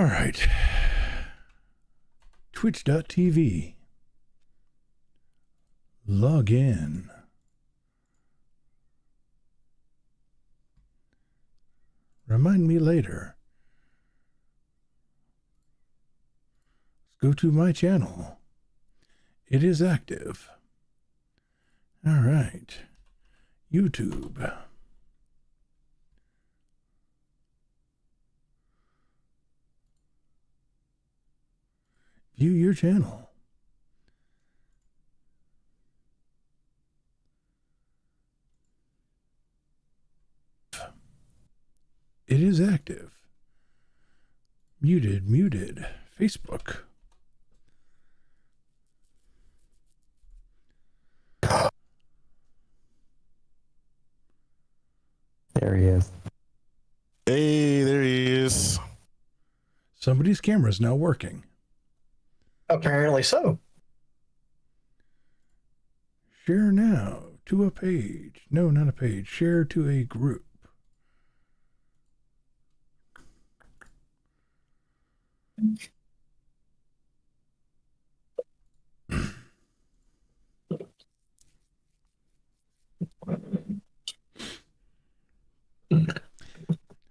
All right. Twitch.tv. Log in. Remind me later. Let's go to my channel. It is active. All right. YouTube. View your channel. It is active. Muted. Facebook. There he is. Hey, there he is. Somebody's camera is now working. Apparently so. Share now to a page. No, not a page. Share to a group.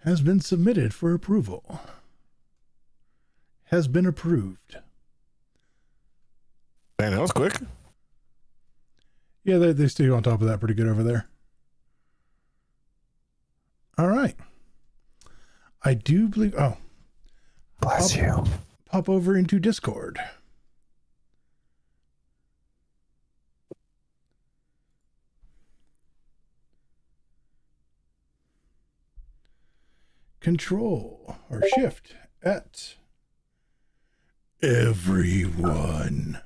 Has been submitted for approval. Has been approved. Man, that was quick. Yeah, they stay on top of that pretty good over there. All right. I do believe... Oh. Bless you. Pop over into Discord. Control or Shift at everyone.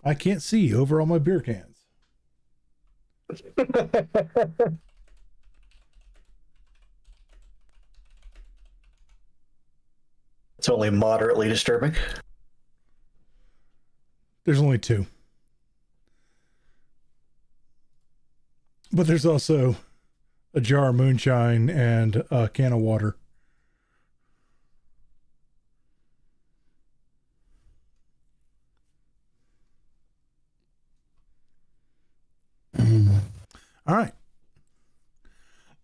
I can't see over all my beer cans. It's only moderately disturbing. There's only two. But there's also a jar of moonshine and a can of water. All right.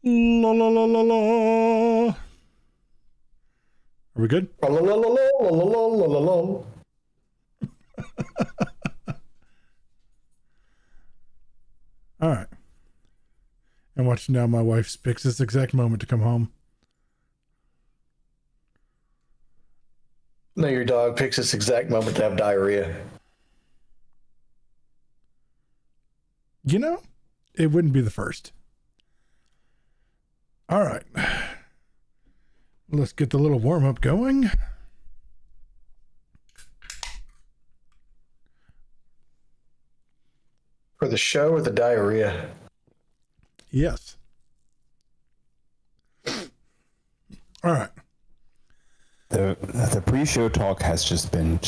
La la la la la. Are we good? La, la, la, la, la, la, la, la, la. All right. And watch now, my wife picks this exact moment to come home. No, your dog picks this exact moment to have diarrhea. You know, it wouldn't be the first. All right. Let's get the little warm up going. For the show or the diarrhea? Yes. All right. The pre-show talk has just been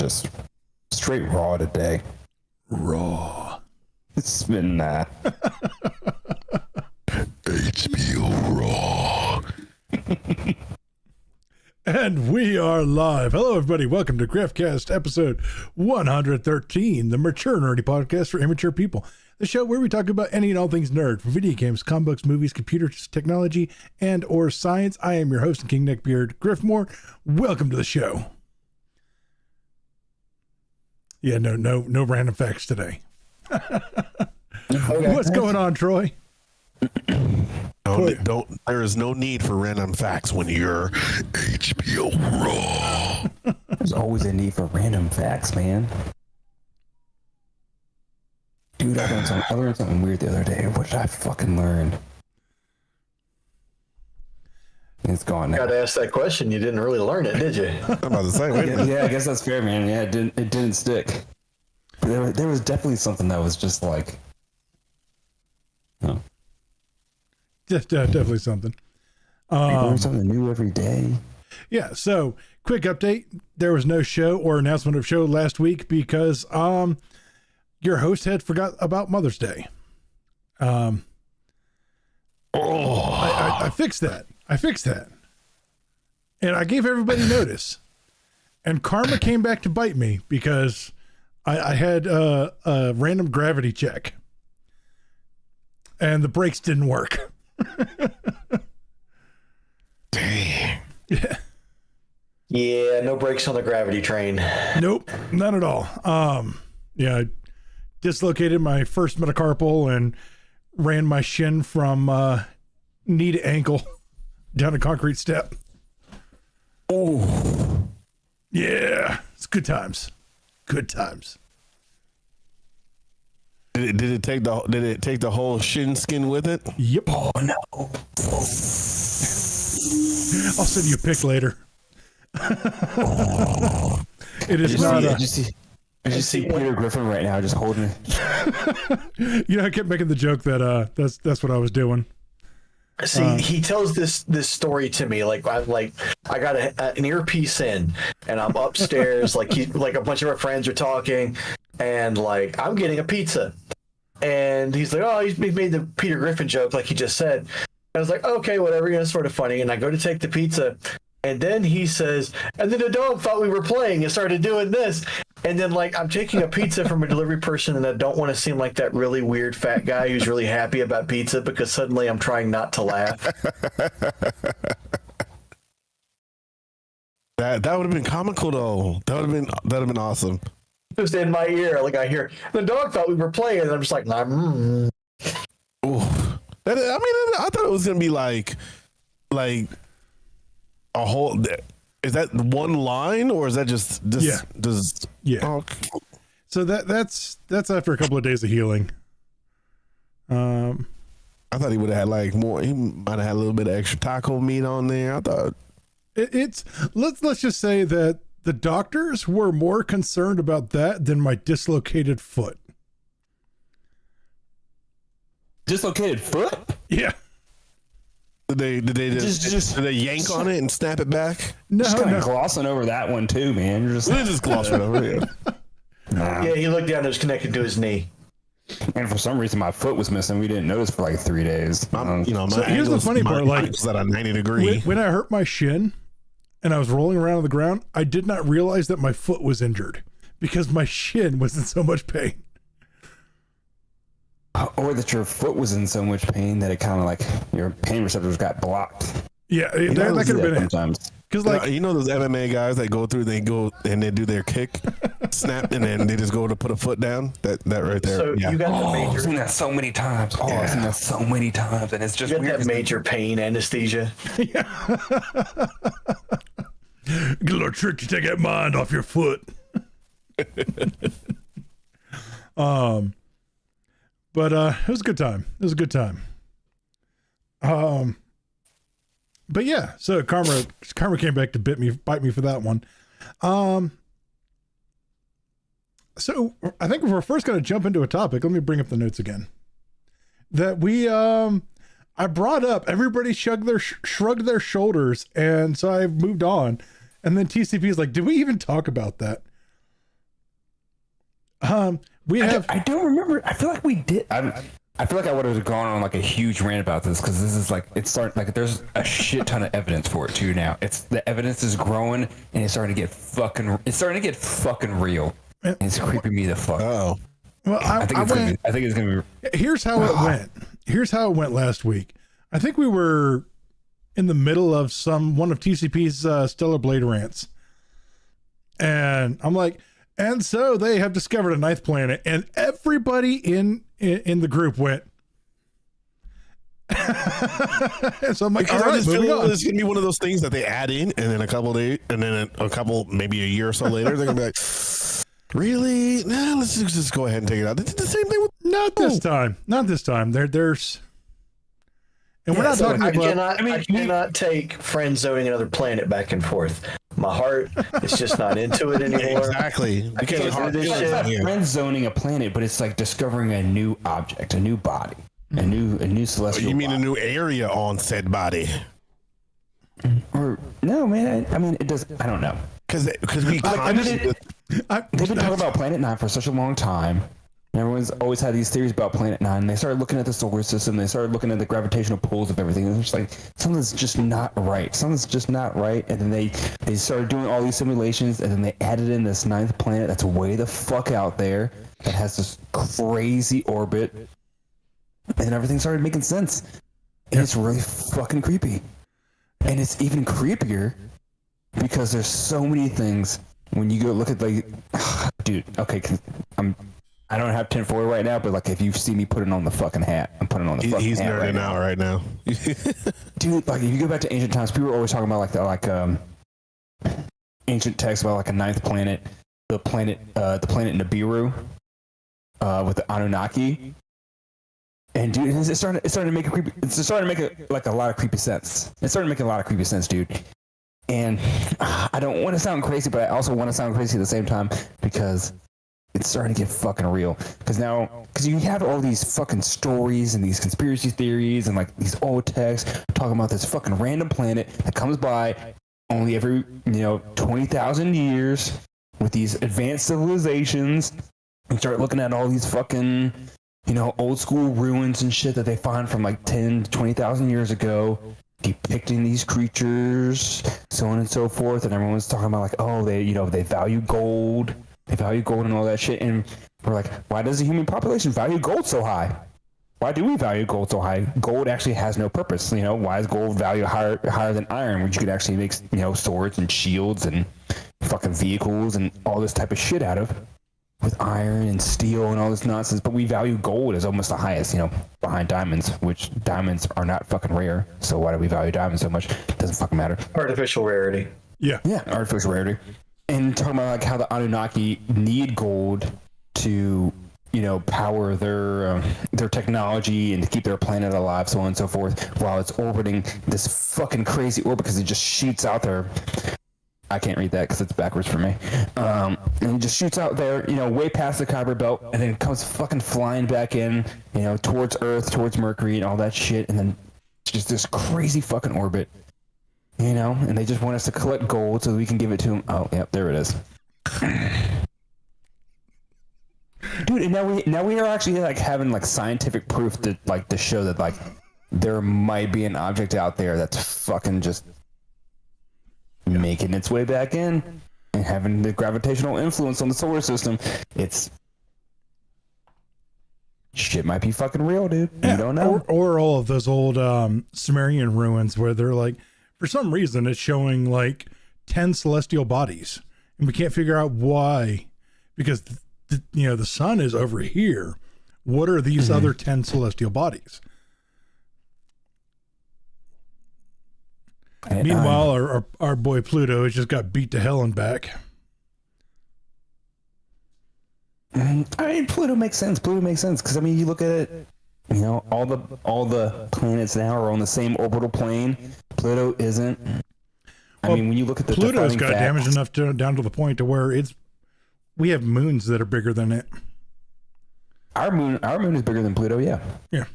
straight raw today. Raw. It's been HBO Raw. And we are live. Hello, everybody. Welcome to Griffcast, episode 113, the Mature Nerdy Podcast for Immature People. The show where we talk about any and all things nerd, from video games, comic books, movies, computers, technology, and or science. I am your host and King Neckbeard, Griffmore. Welcome to the show. Yeah, no random facts today. Okay. What's going on, Troy? There is no need for random facts when you're HBO Raw. There's always a need for random facts, man. Dude, I learned something weird the other day. What did I fucking learn? It's gone now. Got to ask that question. You didn't really learn it, did you? I'm about to say, wait a minute. Yeah, I guess that's fair, man. Yeah, it didn't stick. There was definitely something that was just like, oh. Just definitely something. You learn something new every day. Yeah, so quick update. There was no show or announcement of show last week because your host had forgot about Mother's Day. I fixed that. And I gave everybody notice. And karma came back to bite me because I had a random gravity check. And the brakes didn't work. Dang. Yeah. Yeah, no brakes on the gravity train. Nope, not at all. Yeah, I dislocated my first metacarpal and ran my shin from knee to ankle down a concrete step. Oh. Yeah, it's good times. Good times. Did it take the whole shin skin with it? Yep. Oh no! I'll send you a pic later. It is not. I just see Peter Griffin right now, just holding it. You know, I kept making the joke that that's what I was doing. See, he tells this story to me like I got an earpiece in, and I'm upstairs, like a bunch of our friends are talking, and like I'm getting a pizza, and he's like, oh, he made the Peter Griffin joke like he just said. I was like, okay, whatever, you know, sort of funny, and I go to take the pizza, and then he says, and then the dog thought we were playing and started doing this. And then, like, I'm taking a pizza from a delivery person, and I don't want to seem like that really weird fat guy who's really happy about pizza because suddenly I'm trying not to laugh. That would have been comical though. That'd have been awesome. Just in my ear, like I hear the dog thought we were playing, and I'm just like, Ooh. I thought it was gonna be like a whole. Is that one line, or is that just Yeah. Yeah. Oh, So that's after a couple of days of healing. I thought he would have had like more. He might have had a little bit of extra taco meat on there. I thought let's just say that the doctors were more concerned about that than my dislocated foot. Dislocated foot? Yeah. Did they Just- did they yank on it and snap it back? No, Just kind no. of glossing over that one too, man. You're just, They just glossed it over. Yeah. nah. yeah, he looked down, it was connected to his knee. And for some reason, my foot was missing. We didn't notice for like 3 days. My So here's the angle's- funny my part, like, angle's at a 90 degree. When I hurt my shin and I was rolling around on the ground, I did not realize that my foot was injured because my shin was in so much pain. Or that your foot was in so much pain that it kind of like your pain receptors got blocked. Yeah, that could have been it. Sometimes. Because like, you know those MMA guys that go through, they go and they do their kick, snap, and then they just go to put a foot down. That right there. So yeah. you got the I've major, seen that so many times. I've seen that so many times, and it's just you got weird. that major pain anesthesia. get a little trick to take that mind off your foot. But it was a good time. It was a good time. But yeah, so karma came back to bite me for that one. So I think we're first going to jump into a topic. Let me bring up the notes again. That we I brought up, everybody shrugged their shoulders, and so I moved on. And then TCP is like, did we even talk about that? I don't remember. I feel like we did. I feel like I would have gone on like a huge rant about this because this is like it's starting like there's a shit ton of evidence for it too now. It's the evidence is growing and it's starting to get fucking real. And it's creeping me the fuck. Oh, well, I think it's gonna be. Here's how it went. Here's how it went last week. I think we were in the middle of one of TCP's Stellar Blade rants, and I'm like, and so they have discovered a ninth planet, and everybody in the group went. And so I'm like, because all I right, just feel moving on. it's gonna be one of those things that they add in, and then a couple days, and then a couple, maybe a year or so later, they're gonna be like, really? Nah, let's just go ahead and take it out. They did the same thing with Not this time. Not this time. There's, and we're not So talking I about. cannot take friend zoning another planet back and forth. My heart is just not into it anymore. exactly. I can't do this It's shit. not friend zoning a planet, but it's like discovering a new object, a new body, a new celestial. You mean body. a new area on said body? Or no, man. I mean, it does. I don't know. Because we They've been talking about Planet 9 for such a long time. And everyone's always had these theories about Planet Nine. And they started looking at the solar system. They started looking at the gravitational pulls of everything. And it's like, something's just not right. Something's just not right. And then they started doing all these simulations. And then they added in this 9th planet that's way the fuck out there, that has this crazy orbit. And then everything started making sense. And it's really fucking creepy. And it's even creepier because there's so many things when you go look at, like, dude, okay, I don't have tinfoil right now, but like if you see me putting on the fucking hat, I'm putting on the fucking He's hat nerding out right now. Dude, like if you go back to ancient times, people were always talking about ancient texts about like a 9th planet, the planet Nibiru, with the Anunnaki. And dude, it started to make a lot of creepy sense. It started making a lot of creepy sense, dude. And I don't want to sound crazy, but I also want to sound crazy at the same time because it's starting to get fucking real. Because you have all these fucking stories and these conspiracy theories and like these old texts talking about this fucking random planet that comes by only every 20,000 years with these advanced civilizations. And start looking at all these fucking old school ruins and shit that they find from like 10 to 20,000 years ago, depicting these creatures, so on and so forth. And everyone's talking about like, oh, they value gold. They value gold and all that shit. And we're like, why does the human population value gold so high? Why do we value gold so high? Gold actually has no purpose. Why is gold value higher than iron, which you could actually make, swords and shields and fucking vehicles and all this type of shit out of? With iron and steel and all this nonsense, but we value gold as almost the highest, behind diamonds, which diamonds are not fucking rare. So why do we value diamonds so much? It doesn't fucking matter. Artificial rarity. Yeah, artificial rarity. And talking about like how the Anunnaki need gold to, power their technology and to keep their planet alive, so on and so forth, while it's orbiting this fucking crazy orbit because it just shoots out there. I can't read that because it's backwards for me. And he just shoots out there, way past the Kuiper Belt, and then comes fucking flying back in, towards Earth, towards Mercury, and all that shit, and then just this crazy fucking orbit, and they just want us to collect gold so that we can give it to them. Oh, yep, there it is. Dude, and now we are actually like having like scientific proof that like to show that like there might be an object out there that's fucking just making its way back in and having the gravitational influence on the solar system. It's shit might be fucking real, dude. Yeah, you don't know. Or all of those old Sumerian ruins where they're like, for some reason, it's showing like 10 celestial bodies, and we can't figure out why, because the sun is over here. What are these other 10 celestial bodies? Meanwhile, our boy Pluto has just got beat to hell and back. I mean, Pluto makes sense. Because I mean, you look at it. All the planets now are on the same orbital plane. Pluto isn't. I mean, when you look at the Pluto's got damage enough down to the point to where we have moons that are bigger than it. Our moon is bigger than Pluto. Yeah. Yeah.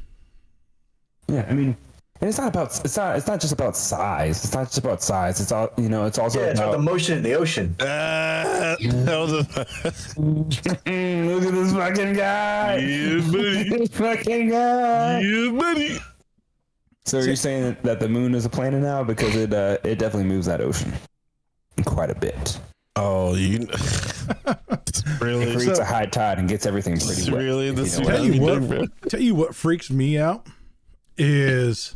I mean. And it's not just about size. It's not just about size. It's all it's also about the motion in the ocean. Look at this fucking guy. Yeah, buddy. This fucking guy. Yeah, buddy. So you're saying that the moon is a planet now because it definitely moves that ocean quite a bit. Oh, you really? It creates a high tide and gets everything pretty wet. Really? Tell you what freaks me out is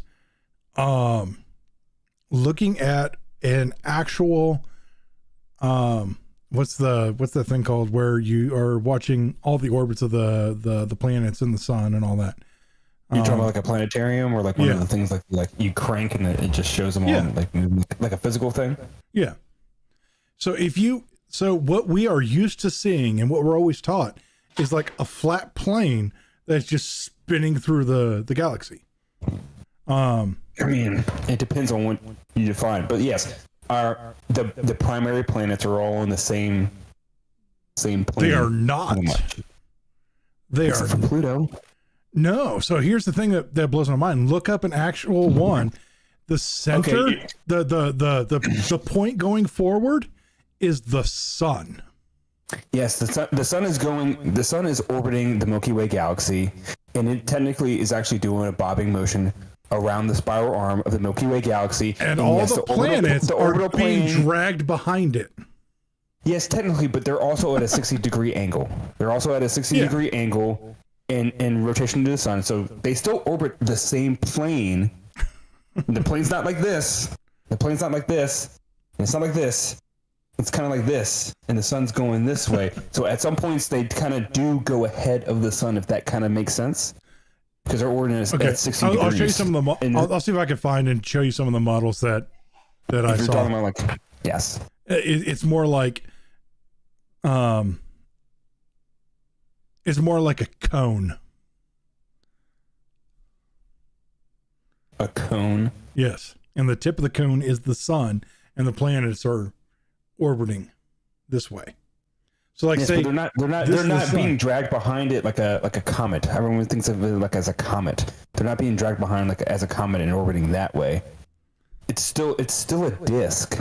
looking at an actual what's the thing called where you are watching all the orbits of the planets and the sun and all that. You're talking about like a planetarium or like one of the things like you crank and it just shows them all like a physical thing. Yeah. So what we are used to seeing and what we're always taught is like a flat plane that's just spinning through the galaxy. I mean, it depends on what you define, but yes, the primary planets are all on the same plane. They are not. They Except are for Pluto. No. So here's the thing that blows my mind. Look up an actual one. The center, the point going forward is the sun. Yes, the sun is orbiting the Milky Way galaxy, and it technically is actually doing a bobbing motion around the spiral arm of the Milky Way galaxy. And all yes, the planets are being plane, dragged behind it. Yes, technically, but they're also at a 60-degree angle. They're also at a 60-degree angle in rotation to the sun, so they still orbit the same plane. The plane's not like this. The plane's not like this. It's not like this. It's kind of like this, and the sun's going this way. So at some points, they kind of do go ahead of the sun, if that kind of makes sense. Because they're orbiting at 60 degrees. I'll show you some of the. I'll see if I can find and show you some of the models that I saw. Talking about yes, it's more like, it's more like a cone. A cone. Yes, and the tip of the cone is the sun, and the planets are orbiting this way. So like, yes, say but they're not being dragged behind it like a comet. Everyone thinks of it like as a comet. They're not being dragged behind like as a comet and orbiting that way. It's still a disk.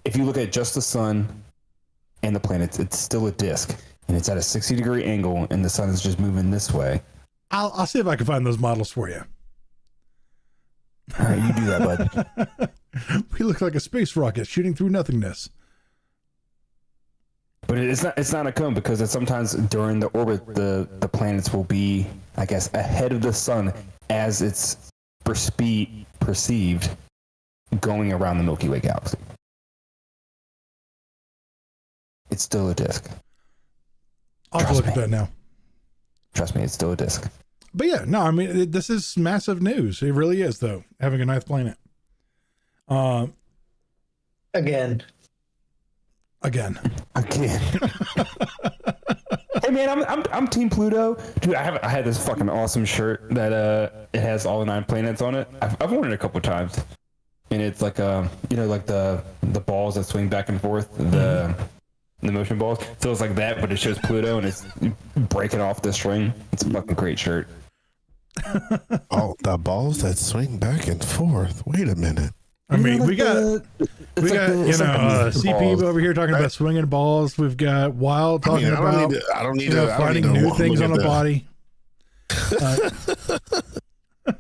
If you look at just the sun and the planets, it's still a disk, and it's at a 60-degree angle, and the sun is just moving this way. I'll see if I can find those models for you. All right, you do that, bud. We look like a space rocket shooting through nothingness. But it's not a cone, because it's sometimes during the orbit the planets will be, I guess, ahead of the sun as it's perceived going around the Milky Way galaxy. It's still a disk. I'll have to look at that now. Trust me, it's still a disk. But yeah, no, I mean, this is massive news. It really is, though, having a ninth planet. Again. Hey man, I'm Team Pluto, dude. I had this fucking awesome shirt that it has all the 9 planets on it. I've worn it a couple times, and it's like like the balls that swing back and forth, the motion balls. So it's like that, but it shows Pluto and it's breaking off the string. It's a fucking great shirt. Oh, the balls that swing back and forth. Wait a minute. I mean, we got CP over here talking about swinging balls. We've got Wild talking about finding new things on the body.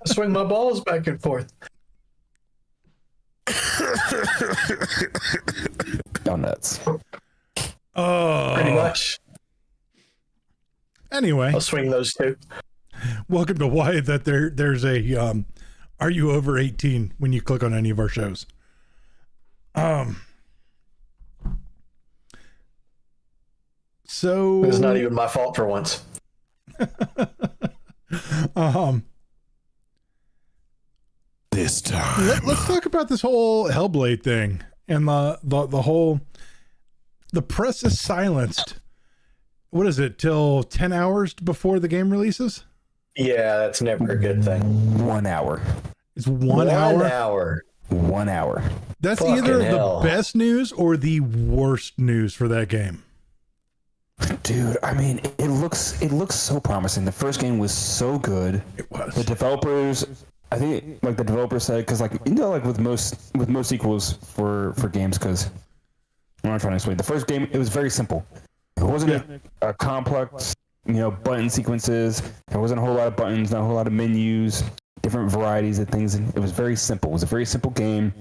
Swing my balls back and forth. Donuts. Oh, Pretty much. Anyway, I'll swing those too. welcome to why that there's a are you over 18 when you click on any of our shows. So It's not even my fault for once. This time. Let's talk about this whole Hellblade thing and the whole. The press is silenced. What is it, till 10 hours before the game releases? Yeah, that's never a good thing. 1 hour. It's 1 hour. 1 hour. 1 hour. That's Fucking either hell. the best news or the worst news for that game. Dude, I mean, it looks so promising. The first game was so good. It was. The developers, I think, like the developer said, because like with most sequels for games, because I'm not trying to explain. The first game, it was very simple. It wasn't a complex, button sequences. There wasn't a whole lot of buttons, not a whole lot of menus, different varieties of things. It was very simple. It was a very simple game.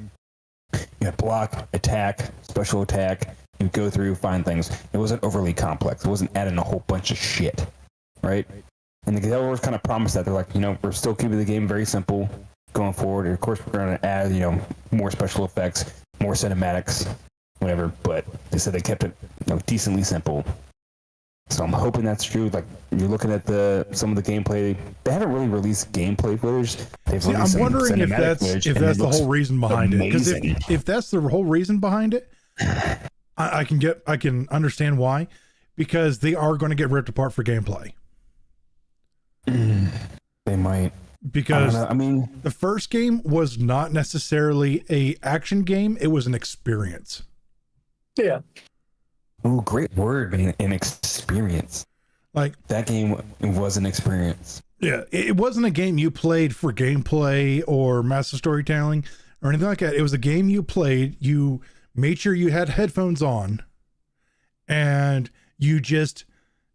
You had block, attack, special attack. You go through, find things. It wasn't overly complex. It wasn't adding a whole bunch of shit, right? And the developers kind of promised that. They're like, we're still keeping the game very simple going forward. And of course, we're going to add, more special effects, more cinematics, whatever. But they said they kept it, decently simple. So I'm hoping that's true. Like, you're looking at some of the gameplay. They haven't really released gameplay footage. I'm wondering if that's the whole reason behind it. Because if that's the whole reason behind it, I can understand why, because they are going to get ripped apart for gameplay. They might. Because the first game was not necessarily a action game; it was an experience. Yeah. Ooh, great word, man. An experience. Like that game was an experience. Yeah, it wasn't a game you played for gameplay or massive storytelling or anything like that. It was a game you played. You made sure you had headphones on, and you just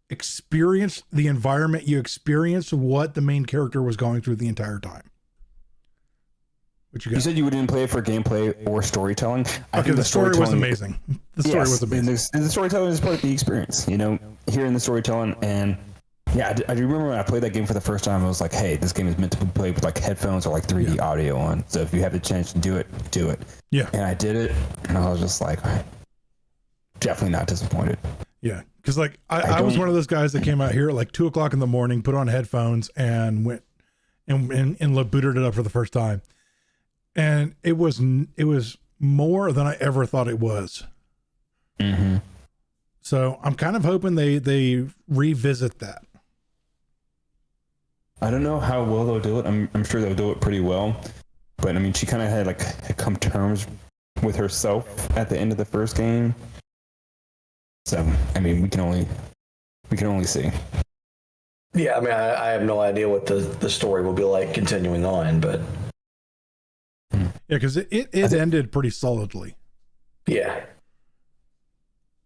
experience the environment. You experience what the main character was going through the entire time. What you got? You said you didn't play it for gameplay or storytelling. I Okay, think the story was amazing. The story was amazing. And the storytelling is part of the experience. You know, hearing the storytelling, and yeah, I do remember when I played that game for the first time. I was like, hey, this game is meant to be played with like headphones or like 3D audio on. So if you have the chance to do it, do it. Yeah. And I did it, and I was just like, definitely not disappointed. Yeah, because like I was one of those guys that came out here at like 2:00 in the morning, put on headphones, and went and booted it up for the first time. And it was more than I ever thought it was. Mm-hmm. So I'm kind of hoping they revisit that. I don't know how well they'll do it. I'm sure they'll do it pretty well. But I mean, she kind of had like come to terms with herself at the end of the first game. So I mean, we can only see. Yeah, I mean, I have no idea what the story will be like continuing on, but yeah, because it ended pretty solidly. Yeah.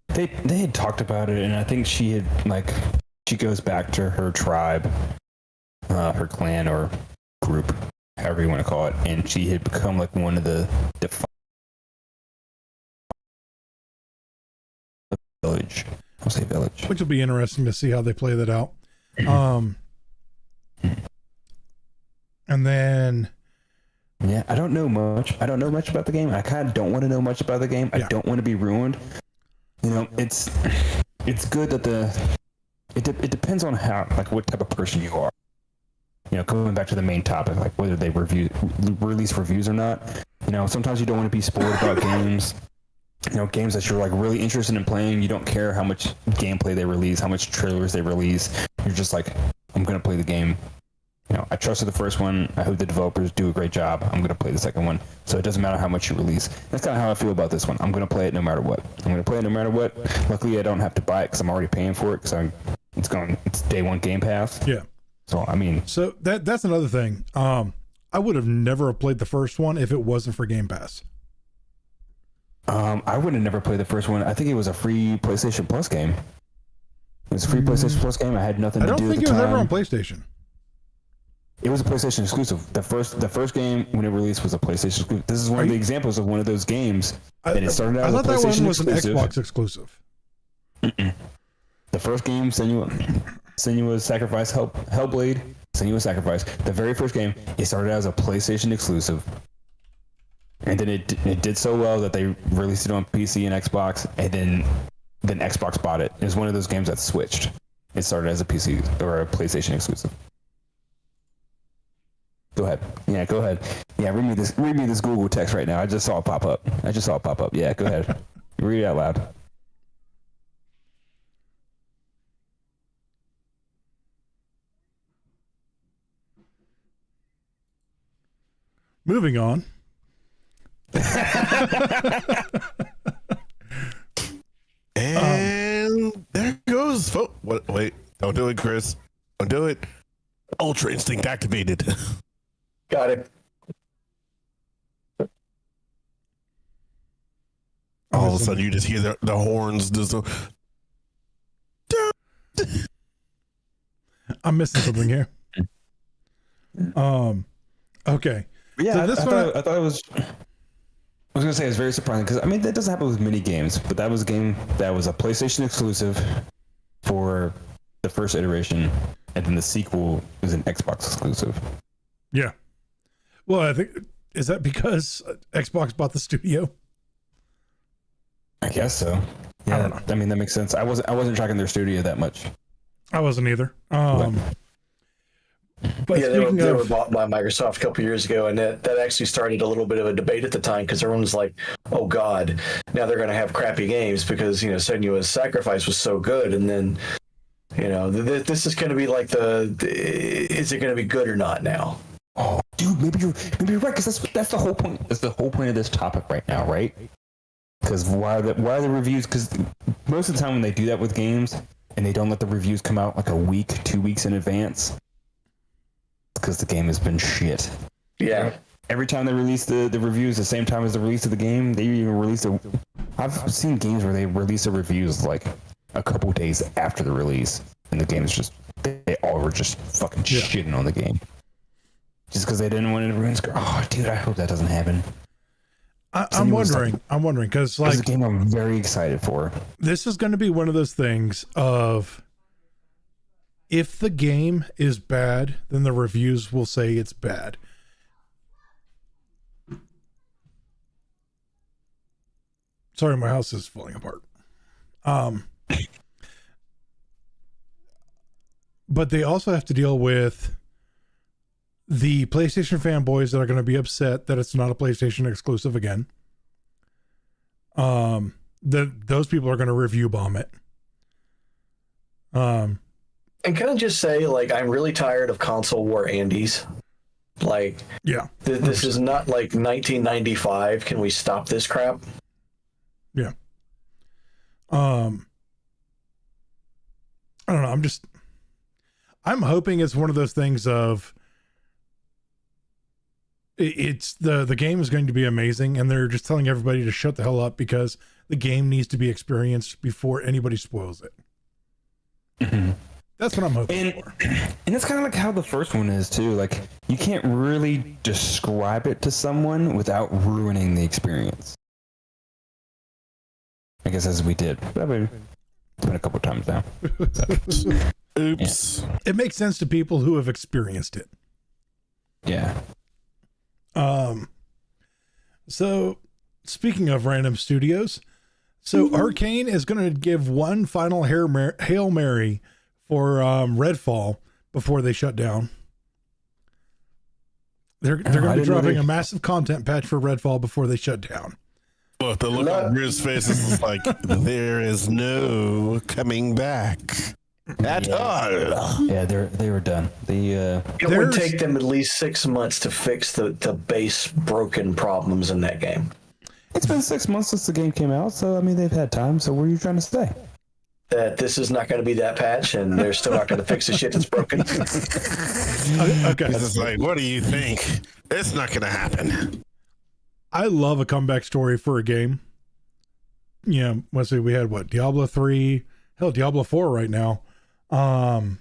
They had talked about it, and I think she goes back to her tribe, her clan or group, however you want to call it, and she had become like one of the village. I'll say village. Which will be interesting to see how they play that out. And then yeah, I don't know much about the game. I kind of don't want to know much about the game. I don't want to be ruined. You know, it's good that it depends on how, like, what type of person you are. You know, going back to the main topic, like whether they release reviews or not. You know, sometimes you don't want to be spoiled about games. You know, games that you're like really interested in playing. You don't care how much gameplay they release, how much trailers they release. You're just like, I'm gonna play the game. You know, I trusted the first one. I hope the developers do a great job. I'm going to play the second one. So it doesn't matter how much you release. That's kind of how I feel about this one. I'm going to play it no matter what. Luckily, I don't have to buy it because I'm already paying for it because it's day one Game Pass. Yeah. So, I mean. So that's another thing. I would have never played the first one if it wasn't for Game Pass. I would have never played the first one. I think it was a free PlayStation Plus game. It was a free PlayStation Plus game. I had nothing to do with it. I don't think it was ever on PlayStation. It was a PlayStation exclusive. The first game when it released was a PlayStation exclusive. This is one of the examples of one of those games that it started out as a PlayStation exclusive. I thought that one was an Xbox exclusive. Mm-mm. The first game, Senua's Sacrifice, Hellblade, Senua's Sacrifice. The very first game, it started out as a PlayStation exclusive, and then it did so well that they released it on PC and Xbox, and then Xbox bought it. It was one of those games that switched. It started as a PC or a PlayStation exclusive. Go ahead. Yeah, go ahead. Yeah, read me this Google text right now. I just saw it pop up. Yeah, go ahead. Read it out loud. Moving on. And there goes. Wait, don't do it, Chris. Don't do it. Ultra Instinct activated. Got it. All of a sudden, you just hear the horns. I'm missing something here. Okay. Yeah, so I thought it was. I was gonna say it was very surprising because I mean that doesn't happen with many games, but that was a game that was a PlayStation exclusive for the first iteration, and then the sequel was an Xbox exclusive. Yeah. Well, I think is that because Xbox bought the studio? I guess so. Yeah, I don't know. I mean that makes sense. I wasn't tracking their studio that much. I wasn't either. But yeah, they were bought by Microsoft a couple years ago, and that actually started a little bit of a debate at the time because everyone was like, "Oh God, now they're going to have crappy games because Senua's Sacrifice was so good," and then this is going to be like is it going to be good or not now? Oh, dude, maybe you're right because that's the whole point. That's the whole point of this topic right now, right? Because why are the reviews? Because most of the time when they do that with games and they don't let the reviews come out like a week, 2 weeks in advance, because the game has been shit. Yeah. Every time they release the reviews the same time as the release of the game, they even release I've seen games where they release the reviews like a couple days after the release, and the game is just they all were just fucking shitting on the game, just because they didn't want everyone's go. Oh, dude, I hope that doesn't happen. I'm wondering because like it's a game I'm very excited for. This is going to be one of those things of if the game is bad, then the reviews will say it's bad. Sorry, my house is falling apart. But they also have to deal with the PlayStation fanboys that are going to be upset that it's not a PlayStation exclusive again. Those people are going to review bomb it. And can I just say, like, I'm really tired of console war Andes. Like, yeah, this is not like 1995. Can we stop this crap? Yeah. I don't know. I'm hoping it's one of those things of it's the game is going to be amazing, and they're just telling everybody to shut the hell up because the game needs to be experienced before anybody spoils it. Mm-hmm. That's what I'm hoping for. And it's kind of like how the first one is too. Like, you can't really describe it to someone without ruining the experience. I guess as we did. It's been a couple times now. So. Oops. Yeah. It makes sense to people who have experienced it. Yeah. So speaking of random studios, so Arcane is going to give one final Hail Mary for Redfall before they shut down. They're going to be dropping a massive content patch for Redfall before they shut down. Look, the look on Griz's face is like, there is no coming back at all. Yeah, they were done. It would take them at least 6 months to fix the base broken problems in that game. It's been 6 months since the game came out, so I mean they've had time. So what are you trying to say? That this is not going to be that patch, and they're still not going to fix the shit that's broken. Okay. It's just like, what do you think? It's not going to happen. I love a comeback story for a game. Yeah, let's see, we had what, Diablo 3, hell, Diablo 4 right now. One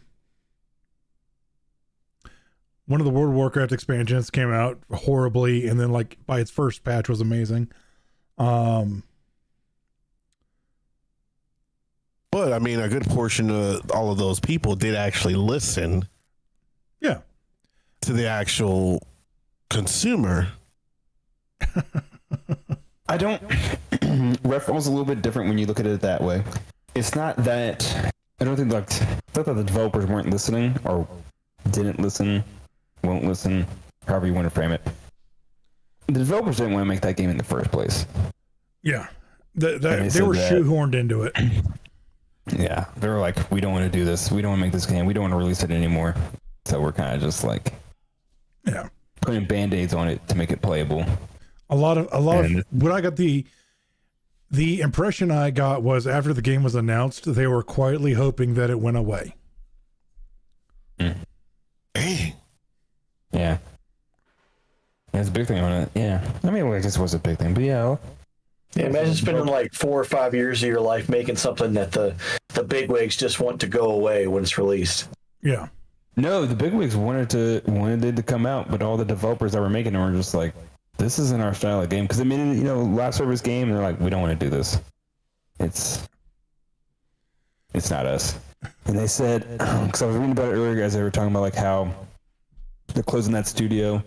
of the World of Warcraft expansions came out horribly, and then like by its first patch was amazing. But I mean, a good portion of all of those people did actually listen. Yeah. To the actual consumer. I don't. Redfall's a little bit different when you look at it that way. It's not that I don't think like it's not that the developers weren't listening or didn't listen, won't listen, however you want to frame it. The developers didn't want to make that game in the first place. Yeah, they were shoehorned into it. Yeah, they were like, we don't want to do this. We don't want to make this game. We don't want to release it anymore. So we're kind of just like, yeah, putting band-aids on it to make it playable. A lot of what I got the impression I got was after the game was announced, they were quietly hoping that it went away. Yeah. That's a big thing on it. Yeah. I mean, I guess it was a big thing, but yeah. Yeah, imagine spending like 4 or 5 years of your life making something that the bigwigs just want to go away when it's released. Yeah. No, the bigwigs wanted it to come out, but all the developers that were making it were just like, this isn't our style of game. Because I mean, live service game, and they're like, we don't want to do this. It's not us. And they said, because I was reading about it earlier, guys, they were talking about like how they're closing that studio.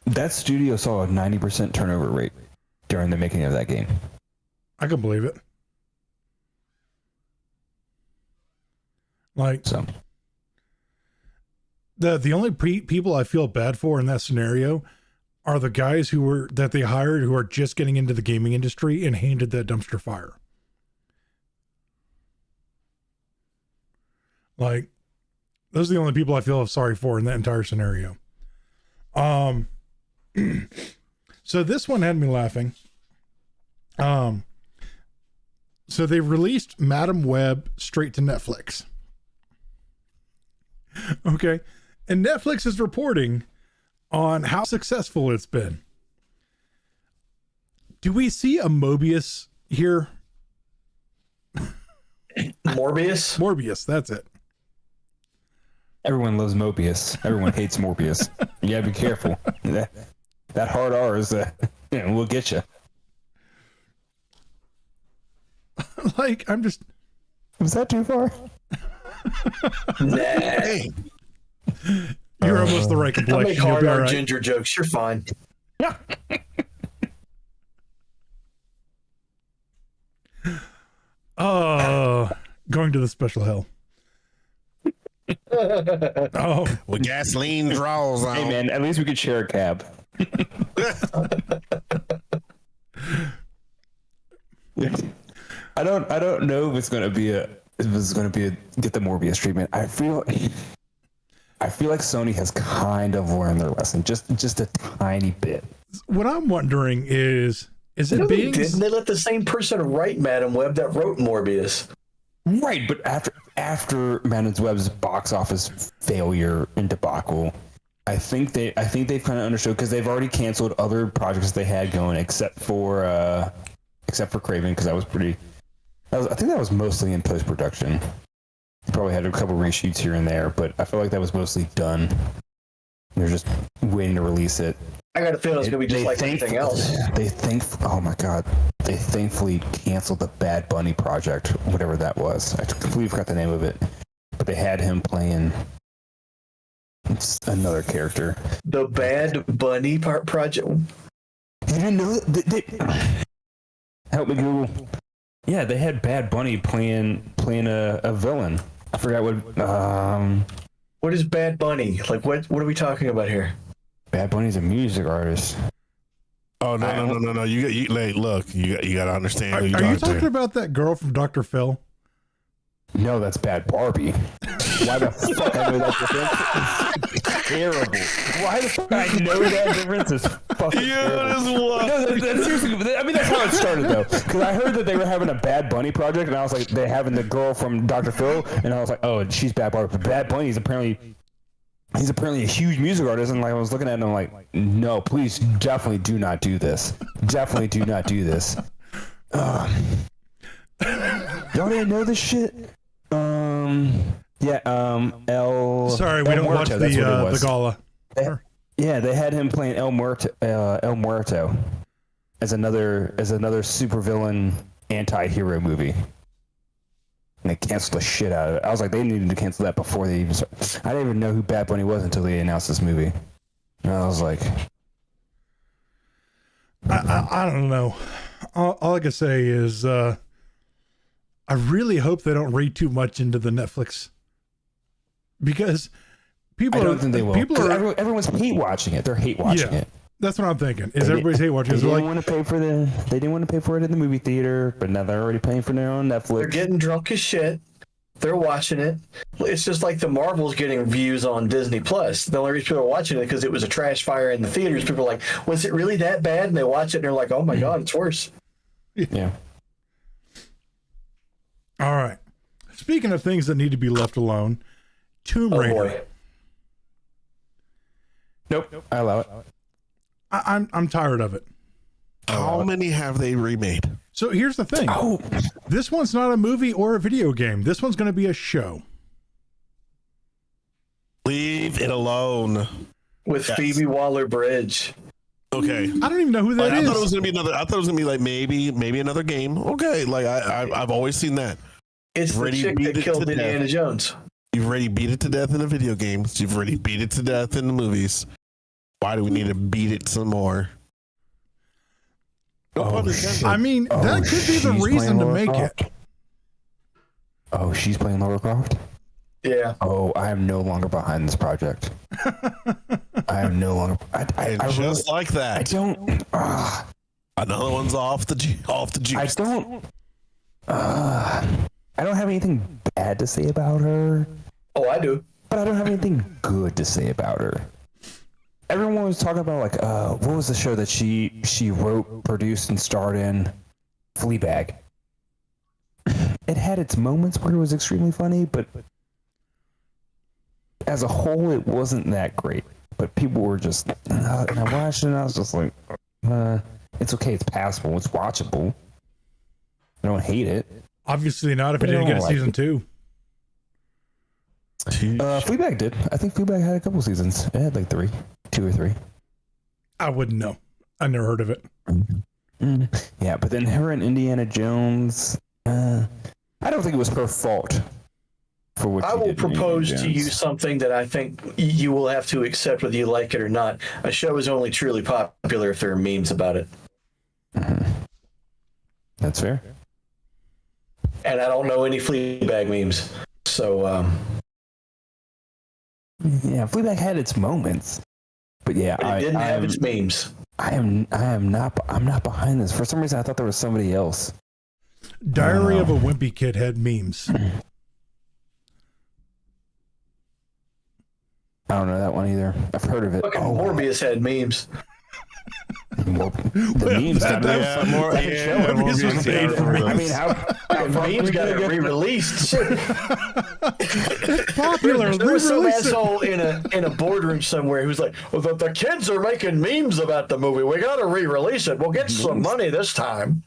That studio saw a 90% turnover rate during the making of that game. I can believe it. Like, so the only people I feel bad for in that scenario are the guys that they hired who are just getting into the gaming industry and handed that dumpster fire. Like, those are the only people I feel sorry for in that entire scenario. So this one had me laughing. So they released Madam Web straight to Netflix. Okay. And Netflix is reporting on how successful it's been. Do we see a Mobius here? Morbius? Morbius, that's it. Everyone loves Mobius. Everyone hates Morbius. You gotta be careful. That hard R is, will get you. Like, I'm just... Was that too far? Nah. You're almost the right I'll complexion. make You'll hard be all R right. ginger jokes. You're fine. Oh, going to the special hell. Oh, With gasoline draws on. Hey man, at least we could share a cab. I don't know if it's gonna be get the Morbius treatment. I feel like Sony has kind of learned their lesson, just a tiny bit. what I'm wondering is it No, they being... didn't. They let the same person write Madam Web that wrote Morbius. Right, but after Madam Web's box office failure and debacle, I think they've kind of understood, because they've already canceled other projects they had going, except for Craven, because I think that was mostly in post production. They probably had a couple reshoots here and there, but I feel like that was mostly done. They're just waiting to release it. I got a feeling it's going to be just like anything else. Oh my god, they thankfully canceled the Bad Bunny project, whatever that was. I completely forgot the name of it, but they had him playing another character. The Bad Bunny project. You didn't know that? Help me, Google. Yeah, they had Bad Bunny playing a villain. I forgot what. What is Bad Bunny? Like, what are we talking about here? Bad Bunny's a music artist. Oh no! You look. You got to understand who Are you talking to. about that girl from Dr. Phil? No, that's Bad Barbie. Why the fuck I know that difference? Terrible. Why the fuck I know that difference is fucking terrible. No, that's seriously. I mean, that's how it started though. Because I heard that they were having a Bad Bunny project, and I was like, they're having the girl from Dr. Phil, and I was like, oh, she's Bad Barbie. But Bad Bunny is apparently a huge music artist, and like I was looking at him, I'm like, no, please, definitely do not do this. Definitely do not do this. Y'all didn't know this shit? Sorry, we don't watch the gala. They had him playing El Muerto as another supervillain anti-hero movie. And they canceled the shit out of it. I was like, they needed to cancel that before they even started. I didn't even know who Bad Bunny was until they announced this movie. And I was like, I don't know. All I can say is I really hope they don't read too much into the Netflix, because I don't think they will. Everyone's hate watching it. They're hate watching it. That's what I'm thinking. Everybody's hate watching. They didn't want to pay for it in the movie theater, but now they're already paying for it on Netflix. They're getting drunk as shit. They're watching it. It's just like the Marvels getting views on Disney Plus. The only reason people are watching it because it was a trash fire in the theaters. People are like, "Was it really that bad?" And they watch it and they're like, "Oh my god, it's worse." Yeah. All right. Speaking of things that need to be left alone, Tomb Oh Raider. boy. Nope. I allow it. I'm tired of it. How many have they remade? So here's the thing. Oh, This one's not a movie or a video game. This one's going to be a show. Leave it alone. With Yes. Phoebe Waller-Bridge. Okay. I don't even know who that I is. thought it was gonna be another. I thought it was gonna be like maybe another game. Okay, like I've always seen that. It's the Already chick beat that it killed to death. Indiana Jones. You've already beat it to death in the video games. You've already beat it to death in the movies. Why do we need to beat it some more? No pun intended. I mean, that could be the she's reason to playing make Lara it. Croft? Oh, she's playing Lara Croft? Yeah. Oh, I am no longer behind this project. I am no longer. And I just really, like that, I don't. another one's off the juice. I don't. I don't have anything bad to say about her, Oh, I do. but I don't have anything good to say about her. Everyone was talking about like, what was the show that she wrote, produced, and starred in? Fleabag. It had its moments where it was extremely funny, but as a whole, it wasn't that great. But people were just, and I watched it, and I was just like, it It's okay. It's passable. It's watchable. I don't hate it. Obviously not if it didn't get a season 2. Fleabag did. I think Fleabag had a couple seasons. It had like 2 or 3. I wouldn't know. I never heard of it. Yeah, but then her and Indiana Jones, I don't think it was her fault for what I will propose to you something that I think you will have to accept whether you like it or not. A show is only truly popular if there are memes about it. That's fair. And I don't know any Fleabag memes. So, yeah, Fleabag had its moments. But yeah, it didn't have its memes. I'm not behind this. For some reason I thought there was somebody else. Diary of a Wimpy Kid had memes. I don't know that one either. I've heard of it. Fucking Morbius had memes. The memes got Morbius was made for I mean, how memes got it re-released. popular. There was some asshole in a boardroom somewhere who's like, well, the kids are making memes about the movie. We got to re-release it. We'll get some money this time.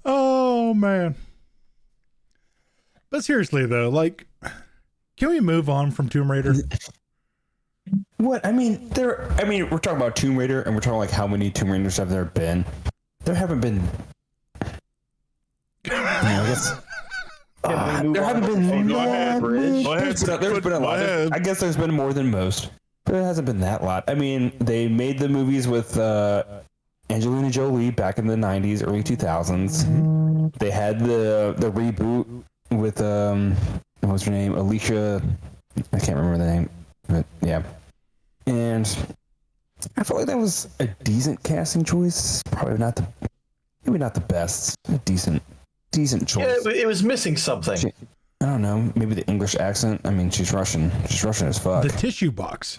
Oh man. But seriously though, like, can we move on from Tomb Raider? What? I mean, we're talking about Tomb Raider, and we're talking like how many Tomb Raiders have there been? There haven't been. I guess. There haven't been. There's been a lot. I guess there's been more than most, but it hasn't been that lot. I mean, they made the movies with Angelina Jolie back in the '90s, early 2000s. They had the reboot with what was her name? Alicia. I can't remember the name, but yeah. And I felt like that was a decent casting choice. Probably not maybe not the best. A decent choice. Yeah, it was missing something. I don't know. Maybe the English accent. I mean, she's Russian. She's Russian as fuck. The tissue box.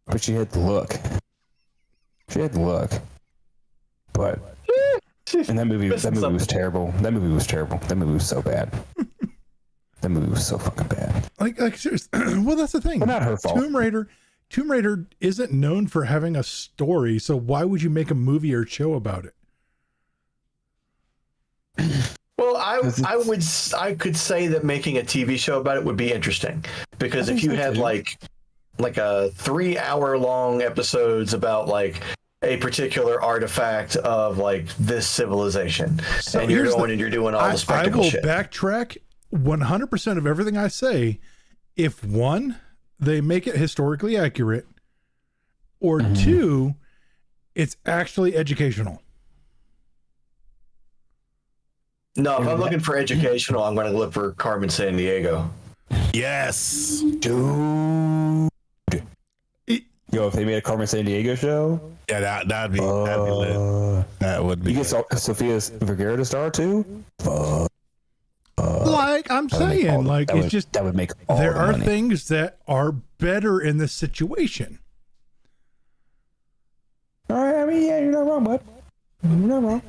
But she had the look. But and that movie was terrible. That movie was terrible. That movie was so bad. That movie was so fucking bad. Like seriously. Well, that's the thing. But not her fault. Tomb Raider isn't known for having a story, so why would you make a movie or show about it? Well, I could say that making a TV show about it would be interesting, because if you had like a 3-hour long episodes about like a particular artifact of like this civilization, so and you're going and you're doing all the spectacle shit. I will backtrack 100% of everything I say if one, they make it historically accurate, or two, it's actually educational. No, if I'm looking for educational, I'm going to look for Carmen Sandiego. Yes, dude. Yo, if they made a Carmen Sandiego show, yeah, that'd be lit. That would be. You get Sofia Vergara to star too. Like I'm saying, that would make all there the are money. things that are better in this situation. All right, I mean, yeah, you're not wrong, bud. You're not wrong.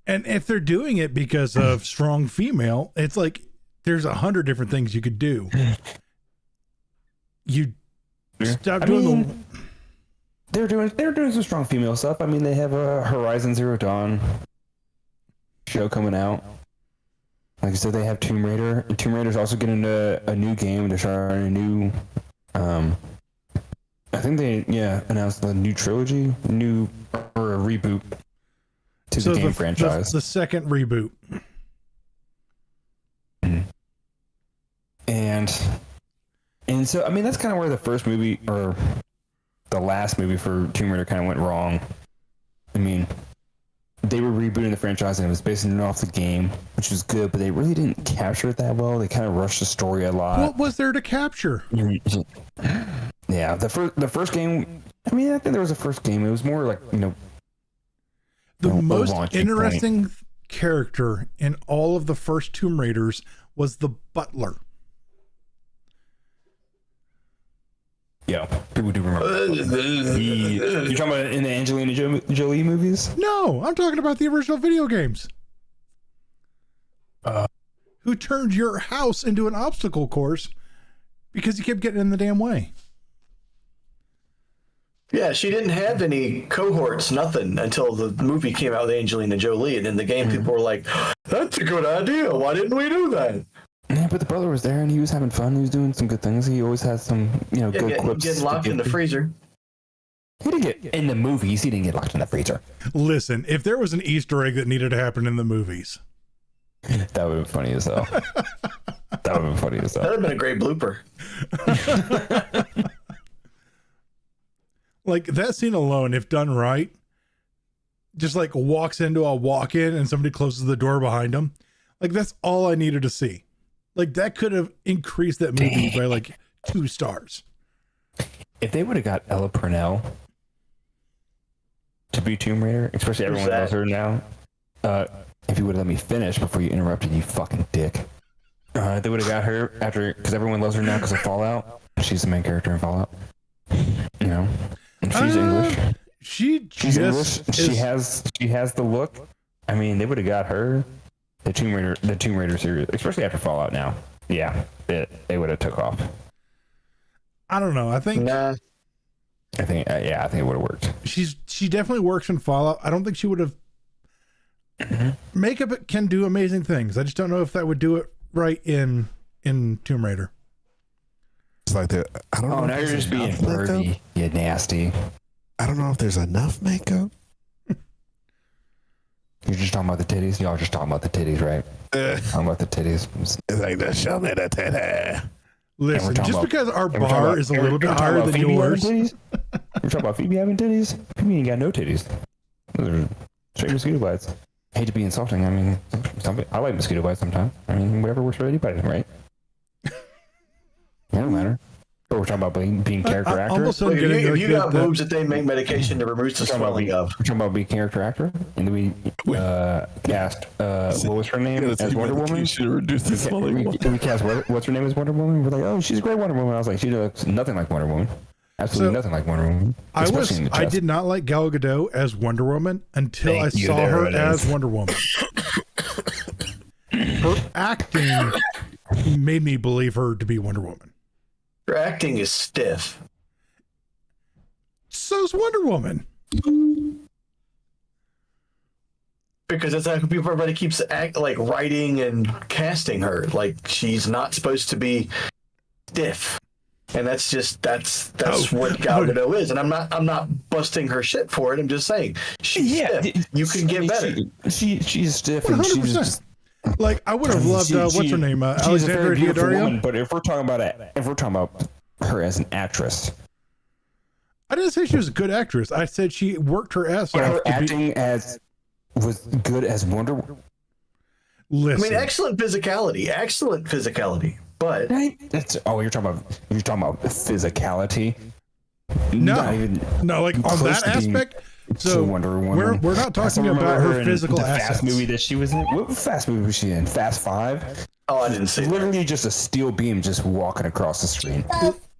And if they're doing it because of strong female, it's like there's 100 different things you could do. You stop doing They're doing some strong female stuff. I mean, they have a Horizon Zero Dawn show coming out. Like I said, they have Tomb Raider. And Tomb Raider's also getting a new game. They're starting a new. I think they announced a new trilogy, or a reboot to the game franchise. The second reboot. And so I mean that's kind of where the first movie or the last movie for Tomb Raider kind of went wrong. I mean, they were rebooting the franchise and it was basing it off the game, which was good, but they really didn't capture it that well. They kind of rushed the story a lot. What was there to capture? Yeah, the first game. I mean, I think there was a first game. It was more like the most interesting character in all of the first Tomb Raiders was the butler. Yeah, people do remember. You're talking about in the Angelina Jolie movies? No, I'm talking about the original video games. Who turned your house into an obstacle course because you kept getting in the damn way? Yeah, she didn't have any cohorts, nothing, until the movie came out with Angelina Jolie, and in the game, people were like, "That's a good idea. Why didn't we do that?" Yeah, but the brother was there, and he was having fun. He was doing some good things. He always had some, good quips. Getting locked in the freezer. He didn't get in the movies. He didn't get locked in the freezer. Listen, if there was an Easter egg that needed to happen in the movies, that would have been funny as hell. That would have been funny as hell. That would have been a great blooper. Like that scene alone, if done right, just like walks into a walk-in and somebody closes the door behind him. Like that's all I needed to see. Like that could have increased that movie by like 2 stars. If they would have got Ella Purnell to be Tomb Raider, especially everyone knows her now. If you would have let me finish before you interrupted, you fucking dick. They would have got her after, because everyone loves her now because of Fallout. She's the main character in Fallout. And she's English. She's English. She has the look. I mean, they would have got her the Tomb Raider series, especially after Fallout. Now, yeah, they would have took off. I don't know. I think I think it would have worked. She definitely works in Fallout. I don't think she would have. Makeup can do amazing things. I just don't know if that would do it right in Tomb Raider. It's like that. I don't know. Oh, now you're just being dirty. You nasty. I don't know if there's enough makeup. You're just talking about the titties. Y'all just talking about the titties, right? Talking about the titties. It's like the show me the titty. Listen, just because our bar is a little bit higher than yours. We're talking about Phoebe having titties. Phoebe ain't got no titties. Those are straight mosquito bites. Hate to be insulting. I mean, I like mosquito bites sometimes. I mean, whatever works for anybody, right? It don't matter. But we're talking about being character actor. If you got boobs that they make medication to remove the swelling of. We're talking about being character actor, and then we cast what was her name as Wonder Woman. You should reduce the swelling. We cast what's her name as Wonder Woman. We're like, oh, she's a great Wonder Woman. I was like, she looks nothing like Wonder Woman. Absolutely nothing like Wonder Woman. I did not like Gal Gadot as Wonder Woman until I saw her as Wonder Woman. Her acting made me believe her to be Wonder Woman. Her acting is stiff. So's Wonder Woman. Because that's how everybody keeps writing and casting her. Like she's not supposed to be stiff. And that's what Gal Gadot is. And I'm not busting her shit for it. I'm just saying she's stiff. You can get better. She's stiff 100%. And she's just like I would have loved what's her name? Alexandra Daddario. But if we're talking about her as an actress, I didn't say she was a good actress. I said she worked her ass off. Her acting was good as Wonder Woman. Listen. I mean, excellent physicality. But you're talking about physicality. No, like on that aspect. So Wonder Woman. We're not talking about her physical assets. Fast movie that she was in. What Fast movie was she in? Fast 5. Oh, I didn't see. Literally just a steel beam just walking across the screen.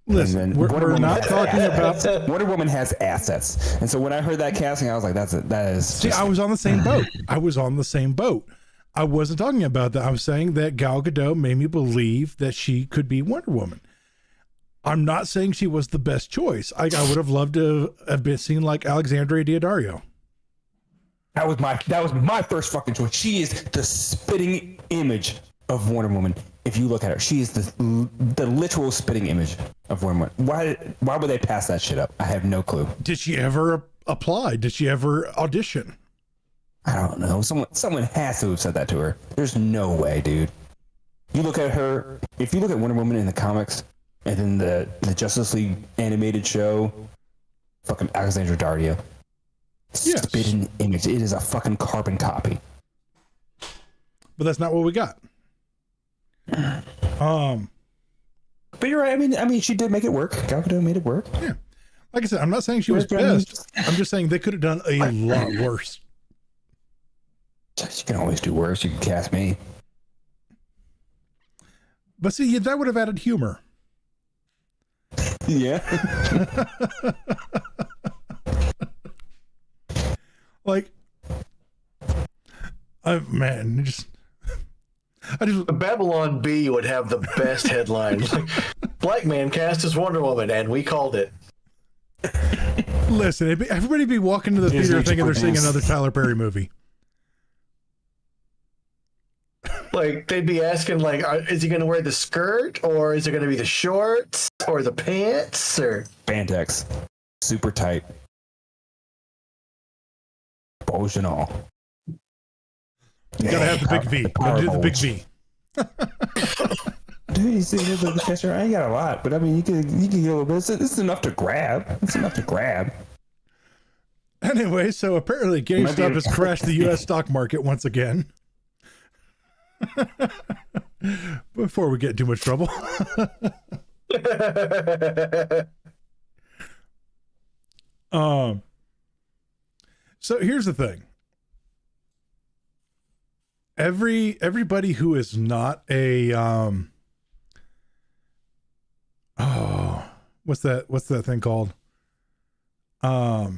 Listen, we're not talking about. Wonder Woman has assets, and so when I heard that casting, I was like, that is. See, I was on the same boat. I wasn't talking about that. I was saying that Gal Gadot made me believe that she could be Wonder Woman. I'm not saying she was the best choice. I would have loved to have been seen like Alexandra Daddario. That was my first fucking choice. She is the spitting image of Wonder Woman. If you look at her, she is the literal spitting image of Wonder Woman. Why would they pass that shit up? I have no clue. Did she ever apply? Did she ever audition? I don't know. Someone has to have said that to her. There's no way, dude. You look at her. If you look at Wonder Woman in the comics, and then the Justice League animated show, fucking Alexandra Daddario. Yes. Spitting image. It is a fucking carbon copy. But that's not what we got. But you're right. I mean, she did make it work. Gal Gadot made it work. Yeah. Like I said, I'm not saying she was best. I'm just saying they could have done a lot worse. You can always do worse. You can cast me. But see, that would have added humor. Yeah. Like, man, the Babylon Bee would have the best headline. Like, black man cast as Wonder Woman, and we called it. Listen, everybody be walking to the theater thinking they're seeing another Tyler Perry movie. Like they'd be asking, like, is he going to wear the skirt, or is it going to be the shorts, or the pants, or spandex, super tight, bows and all. You gotta have the big V. Gotta do the big V. Dude, you see the picture? I ain't got a lot, but I mean, you can get a little bit. It's enough to grab. It's enough to grab. Anyway, so apparently GameStop has crashed the U.S. stock market once again. Before we get in too much trouble. So here's the thing. Everybody who is not a what's that thing called? That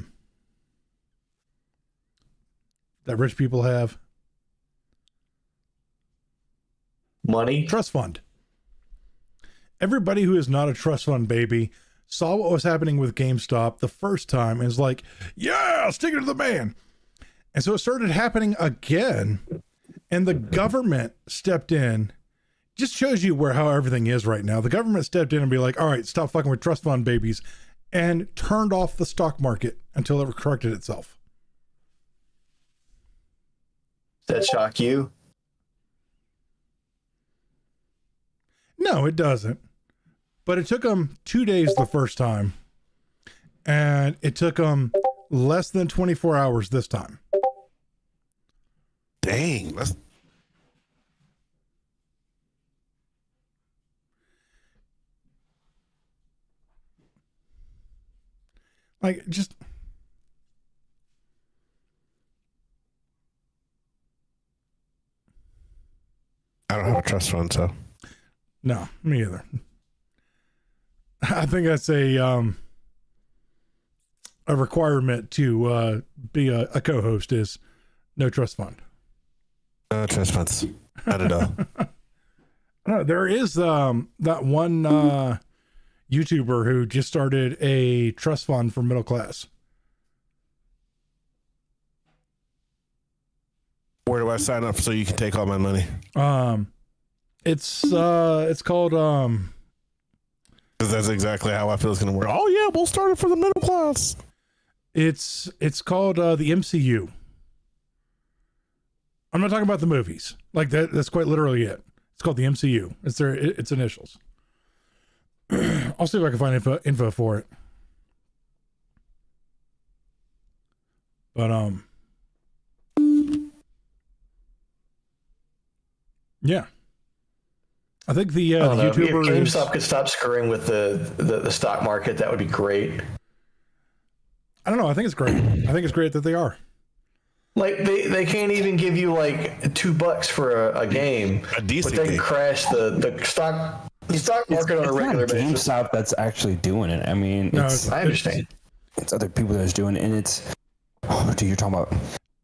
rich people have. money? Trust fund. Everybody who is not a trust fund baby saw what was happening with GameStop the first time and is like, yeah, stick it to the man. And so it started happening again, and the government stepped in. Just shows you how everything is right now. The government stepped in and be like, all right, stop fucking with trust fund babies, and turned off the stock market until it corrected itself. Does that shock you? No, it doesn't. But it took them 2 days the first time, and it took them less than 24 hours this time. Dang, that's like just. I don't have a trust fund, so No, me either. I think that's a requirement to be a co-host is no trust fund. no trust funds. Not at all. There is that one YouTuber who just started a trust fund for middle class. Where do I sign up so you can take all my money? It's called Because that's exactly how I feel it's going to work. Oh yeah, we'll start it for the middle class. it's called the MCU. I'm not talking about the movies. Like that. That's quite literally it. It's called the MCU. It's its initials. I'll see if I can find info for it. But yeah. I think the YouTuber if GameStop could stop screwing with the stock market, that would be great. I don't know. I think it's great. I think it's great that they are. Like they can't even give you like $2 for a game, A decent but they game. can crash the stock market on a regular basis. GameStop that's actually doing it. I mean, No, I understand. it's other people that's doing it, and it's. Oh, dude, you're talking about.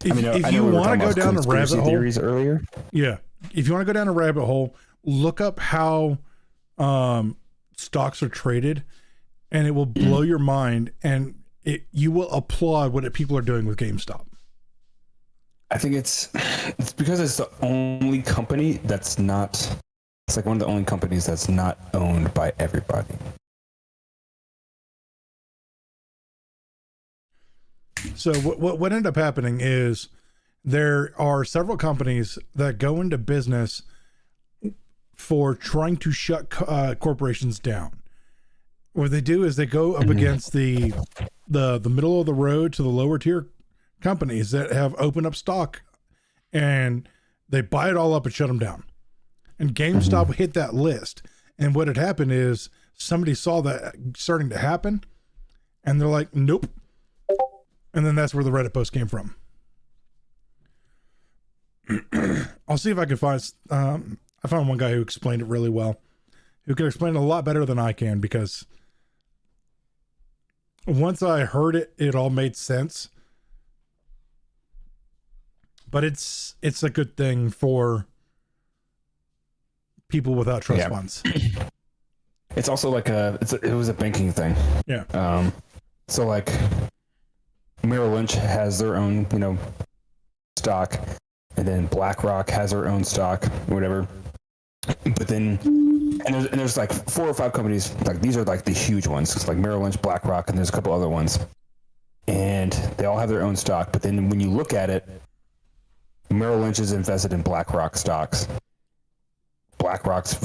If you want to go down a rabbit hole, theories earlier. yeah. If you want to go down a rabbit hole, look up how stocks are traded, and it will blow your mind, and you will applaud what people are doing with GameStop. I think it's because it's the only company that's not. It's like one of the only companies that's not owned by everybody. So what ended up happening is there are several companies that go into business for trying to shut corporations down. What they do is they go up against the middle of the road to the lower tier companies that have opened up stock, and they buy it all up and shut them down. And GameStop hit that list. And what had happened is somebody saw that starting to happen, and they're like, nope. And then that's where the Reddit post came from. I'll see if I can find. I found one guy who explained it really well, who can explain it a lot better than I can, because once I heard it, it all made sense. But it's a good thing for people without trust funds. It's also like it was a banking thing. Yeah. So like Merrill Lynch has their own, stock, and then BlackRock has their own stock, or whatever. But then, and there's like 4 or 5 companies, like these are like the huge ones. It's like Merrill Lynch, BlackRock, and there's a couple other ones. And they all have their own stock. But then when you look at it, Merrill Lynch is invested in BlackRock stocks. BlackRock's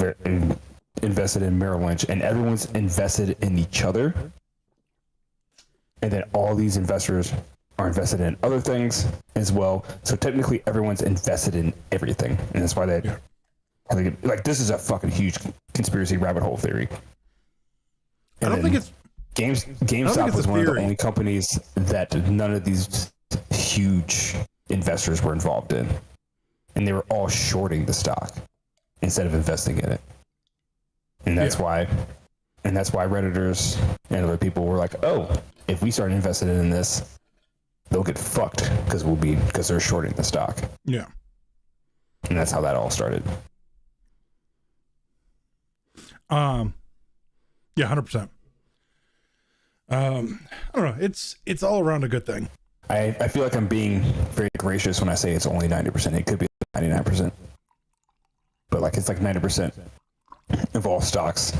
invested in Merrill Lynch, and everyone's invested in each other. And then all these investors are invested in other things as well. So technically, everyone's invested in everything, and that's why like this is a fucking huge conspiracy rabbit hole theory. And I don't think it's GameStop was one of the only companies that none of these huge investors were involved in, and they were all shorting the stock instead of investing in it. And that's why Redditors and other people were like, "Oh, if we start investing in this, they'll get fucked because they're shorting the stock." Yeah, and that's how that all started. Yeah, 100%. I don't know. It's all around a good thing. I feel like I'm being very gracious when I say it's only 90%. It could be 99%, but like it's like 90% of all stocks.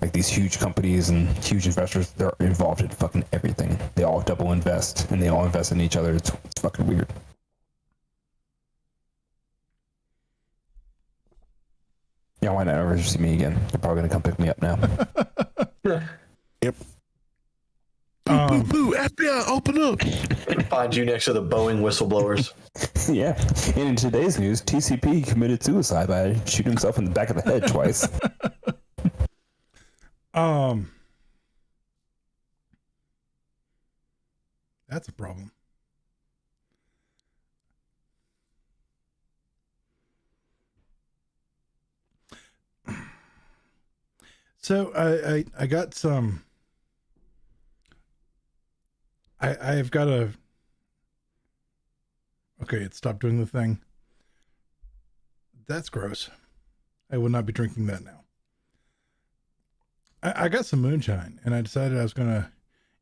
Like these huge companies and huge investors, they're involved in fucking everything. They all double invest, and they all invest in each other. It's fucking weird. Yeah, why not ever see me again? They're probably gonna come pick me up now. Yep. Boo, boo, FBI, open up. Find you next to the Boeing whistleblowers. Yeah. And in today's news, TCP committed suicide by shooting himself in the back of the head twice. That's a problem. So I got some. I've got a. Okay, it stopped doing the thing. That's gross. I will not be drinking that now. I got some moonshine, and I decided I was gonna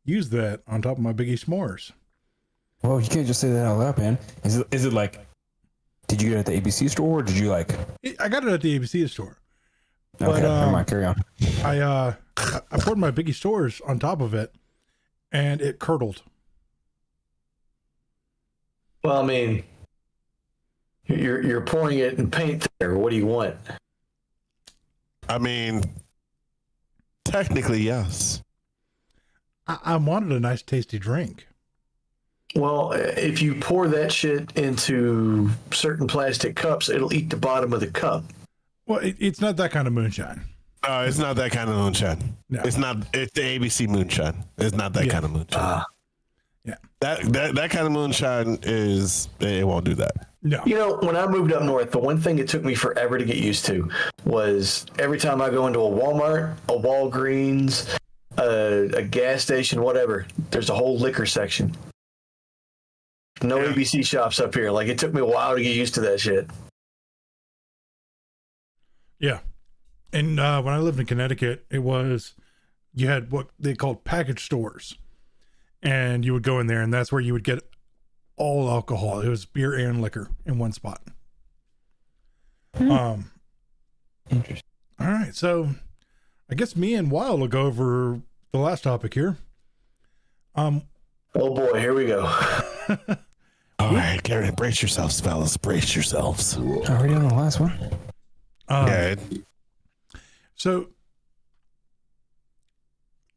use that on top of my Biggie s'mores. Well, you can't just say that out loud, man. Is it like? Did you get it at the ABC store, or did you like? I got it at the ABC store. Okay, never mind. Carry on. I poured my Biggie s'mores on top of it, and it curdled. Well, I mean, you're pouring it in paint there. What do you want? I mean, technically, yes. I wanted a nice, tasty drink. Well, if you pour that shit into certain plastic cups, it'll eat the bottom of the cup. Well, it's not that kind of moonshine. No, it's not that kind of moonshine. No. It's not. It's the ABC moonshine. It's not that kind of moonshine. Yeah. That kind of moonshine is. It won't do that. No. You know, when I moved up north, the one thing it took me forever to get used to was every time I go into a Walmart, a Walgreens, a gas station, whatever, there's a whole liquor section. No ABC shops up here. Like, it took me a while to get used to that shit. Yeah. And when I lived in Connecticut, you had what they called package stores. And you would go in there, and that's where you would get all alcohol. It was beer and liquor in one spot. Interesting. All right. So I guess me and Wild will go over the last topic here. Oh boy, here we go. All right, Gary, brace yourselves, fellas. Brace yourselves. Already on the last one? Yeah. So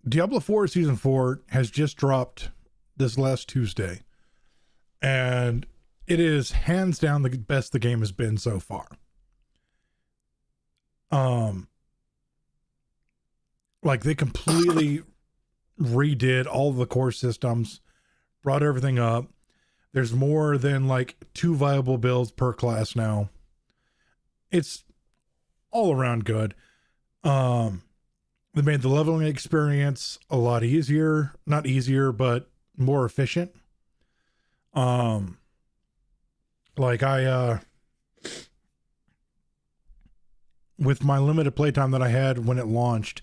Diablo 4 Season 4 has just dropped this last Tuesday. And it is hands down the best the game has been so far. Like they completely redid all the core systems, brought everything up. There's more than like 2 viable builds per class now. It's all around good. They made the leveling experience a lot easier, not easier, but more efficient. Like I with my limited playtime that I had when it launched,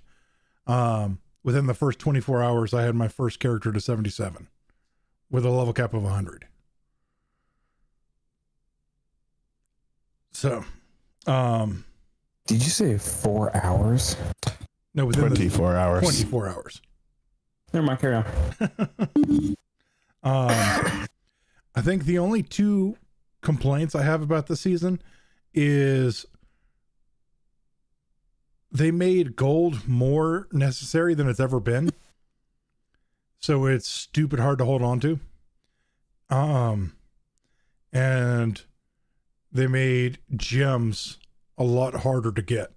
within the first 24 hours, I had my first character to 77 with a level cap of 100. So, Did you say 4 hours? no, within 24 hours. 24 hours. Never mind, carry on. I think the only two complaints I have about this season is they made gold more necessary than it's ever been. So it's stupid hard to hold on to. And they made gems a lot harder to get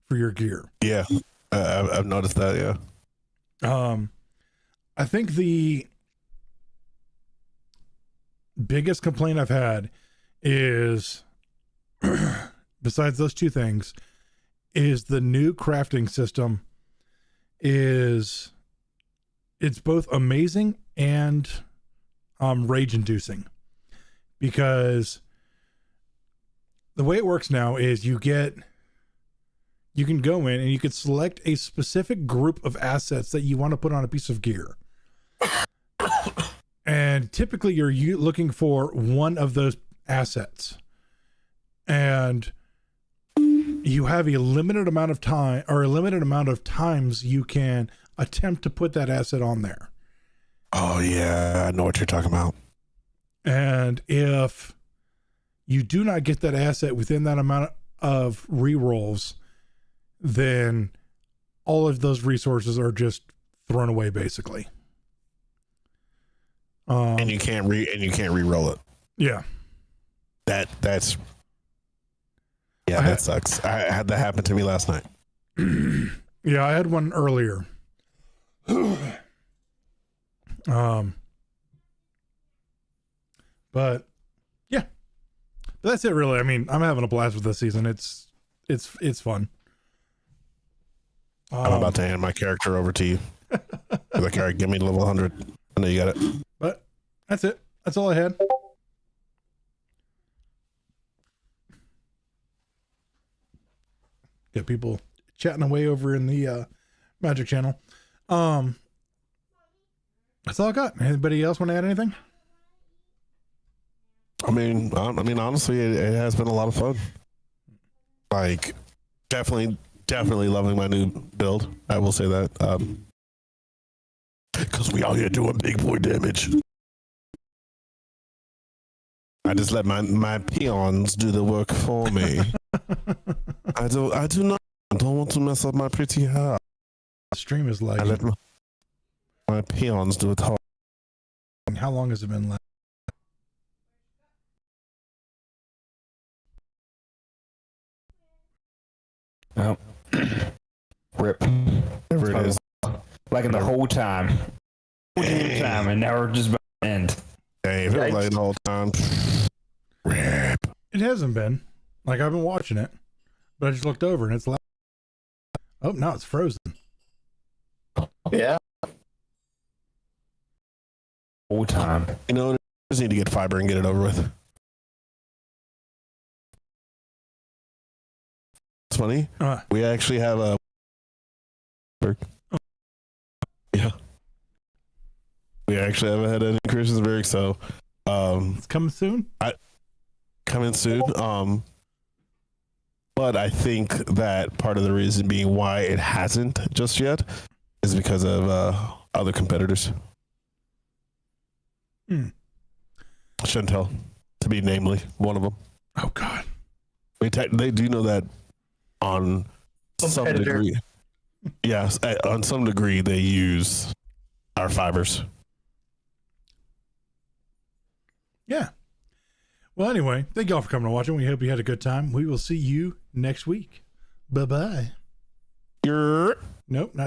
for your gear. Yeah, I've noticed that. Yeah. I think the biggest complaint I've had is, besides those two things, is the new crafting system it's both amazing and rage inducing, because the way it works now is you can go in and you can select a specific group of assets that you want to put on a piece of gear. And typically you're looking for one of those assets, and you have a limited amount of time, or a limited amount of times you can attempt to put that asset on there. Oh yeah, I know what you're talking about. And if you do not get that asset within that amount of rerolls, then all of those resources are just thrown away, basically. And you can't re-roll it. Yeah. That sucks. I had that happen to me last night. Yeah, I had one earlier. But yeah, but that's it really. I mean, I'm having a blast with this season. It's fun. I'm about to hand my character over to you. Like, all right, give me level 100. I know you got it. But that's it. That's all I had. Got people chatting away over in the Magic channel. That's all I got. Anybody else want to add anything? I mean, honestly, it has been a lot of fun. Like, definitely loving my new build. I will say that. Because we out here doing big boy damage. I just let my peons do the work for me. I don't want to mess up my pretty hair. The stream is like, I let my peons do it all. how long has it been left? Oh. Rip. Whatever it is. Like the whole time. And now we're just about to end. Hey, if it was like the whole time. Rip. It hasn't been. Like, I've been watching it, but I just looked over and it's like, oh, now it's frozen. Yeah. Whole time. You know, just need to get fiber and get it over with. It's funny. We actually have a. Yeah. We actually have had an increase in Berg, so It's coming soon. Coming soon. But I think that part of the reason being why it hasn't just yet is because of other competitors. Chantel, to be namely one of them. Oh God. They do know that on some degree. Yes, on some degree they use our fibers. Yeah. Well, anyway, thank y'all for coming and watching. We hope you had a good time. We will see you next week. Bye-bye. You're Nope, not